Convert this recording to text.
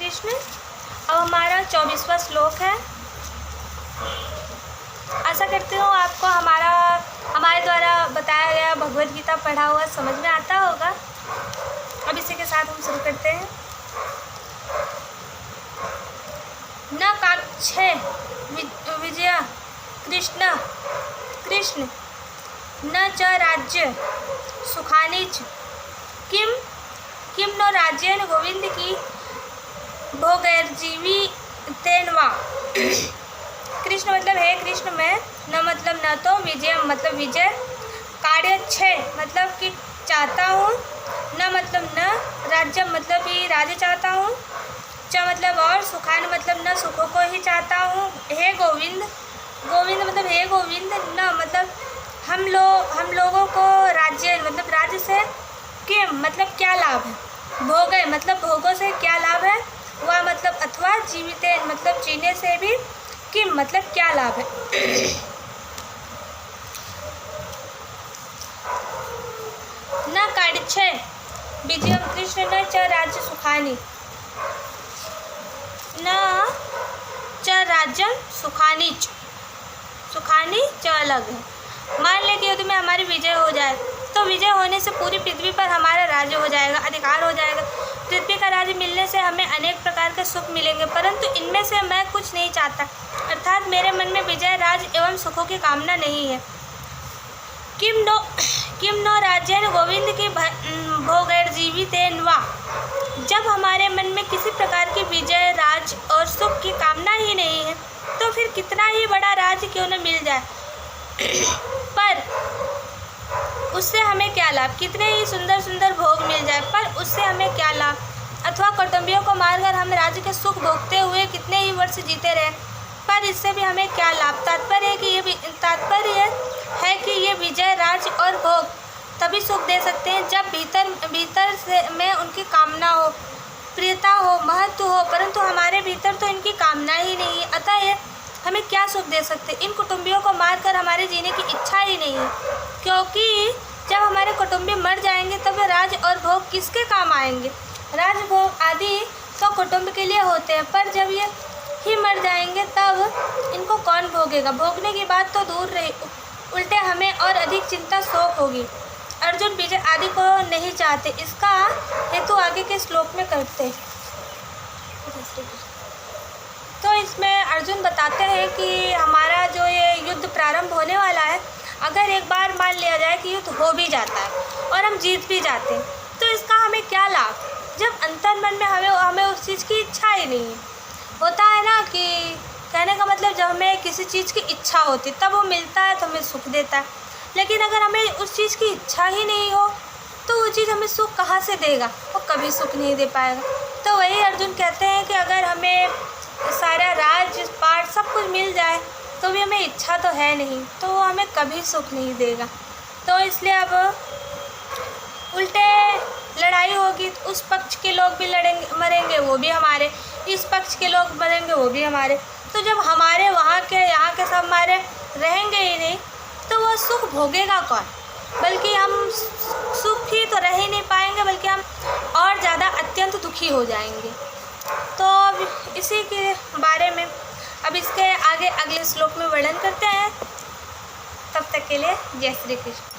कृष्ण। अब हमारा 24वां श्लोक है। आशा करती हूँ आपको हमारे द्वारा बताया गया भगवद गीता पढ़ा हुआ समझ में आता होगा। अब इसी के साथ हम शुरू करते हैं। न काक्षे विजय कृष्ण कृष्ण न च राज्य सुखानि च किम नो राज्येन गोविंद की भोगैर्जीवी तेन वा। कृष्ण मतलब हे कृष्ण मैं, न मतलब न तो, विजय मतलब विजय, कार्य छे मतलब कि चाहता हूँ, न मतलब न, राज्य मतलब कि राज्य चाहता हूँ, च मतलब और, सुखान मतलब न सुखों को ही चाहता हूँ, हे गोविंद गोविंद मतलब हे गोविंद, न मतलब हम लोगों को राज्य मतलब राज्य से किम मतलब क्या लाभ है, भोग मतलब भोगों से क्या लाभ है, वह मतलब अथवा, जीविते मतलब जीने से भी, किम मतलब क्या लाभ है। न काडिच्छे विजयम कृष्ण न च राज्य सुखानि, न च राज्यम सुखानि च अलग है। मान ले कि युद्ध में हमारी विजय हो जाए तो विजय होने से पूरी पृथ्वी पर हमारा राज्य हो जाएगा, अधिकार हो जाएगा। पृथ्वी का राज्य मिलने से हमें अनेक प्रकार के सुख मिलेंगे, परंतु इनमें से मैं कुछ नहीं चाहता, अर्थात मेरे मन में विजय, राज एवं सुखों की कामना नहीं है। किम नो राज्येन गोविंद की भोगैर्जीवितेन वा। जब हमारे मन में किसी प्रकार की विजय, राज और सुख की कामना ही नहीं है तो फिर कितना ही बड़ा राज्य क्यों न मिल जाए, पर उससे हमें क्या लाभ, कितने ही सुंदर सुंदर भोग मिल जाए पर उससे हमें क्या लाभ, अथवा कौटुंबियों को मारकर हम राज्य के सुख भोगते हुए कितने ही वर्ष जीते रहे पर इससे भी हमें क्या लाभ। तात्पर्य है कि ये विजय, राज और भोग तभी सुख दे सकते हैं जब भीतर से में उनकी कामना हो, प्रियता हो, महत्व हो, परंतु हमारे भीतर तो इनकी कामना ही नहीं है, अतः ये हमें क्या सुख दे सकते। इन कुटुंबियों को मारकर हमारे जीने की इच्छा ही नहीं है, क्योंकि जब हमारे कुटुंबी मर जाएंगे तब राज और भोग किसके काम आएंगे। राज भोग आदि तो कुटुंब के लिए होते हैं, पर जब ये ही मर जाएंगे तब इनको कौन भोगेगा। भोगने की बात तो दूर रही, उल्टे हमें और अधिक चिंता शोक होगी। अर्जुन विजय आदि को नहीं चाहते, इसका हेतु आगे के श्लोक में करते। तो इसमें अर्जुन बताते हैं कि हमारा जो ये युद्ध प्रारंभ होने वाला है, अगर एक बार मान लिया जाए कि युद्ध हो भी जाता है और हम जीत भी जाते हैं तो इसका हमें क्या लाभ, जब अंतर्मन में हमें उस चीज़ की इच्छा ही नहीं है। होता है ना कि कहने का मतलब जब हमें किसी चीज़ की इच्छा होती तब वो मिलता है तो हमें सुख देता है, लेकिन अगर हमें उस चीज़ की इच्छा ही नहीं हो तो वो चीज़ हमें सुख कहाँ से देगा, वो कभी सुख नहीं दे पाएगा। तो वही अर्जुन कहते हैं कि अगर हमें सारा राज पाठ सब कुछ मिल जाए तो भी हमें इच्छा तो है नहीं, तो वो हमें कभी सुख नहीं देगा। तो इसलिए अब उल्टे लड़ाई होगी तो उस पक्ष के लोग भी लड़ेंगे, मरेंगे वो भी हमारे, इस पक्ष के लोग मरेंगे वो भी हमारे। तो जब हमारे वहाँ के यहाँ के सब हमारे रहेंगे ही नहीं तो वो सुख भोगेगा कौन, बल्कि हम सुखी तो रह ही नहीं पाएंगे, बल्कि हम और ज़्यादा अत्यंत दुखी हो जाएंगे। तो अब इसी के बारे में अब इसके आगे अगले श्लोक में वर्णन करते हैं। तब तक के लिए जय श्री कृष्ण।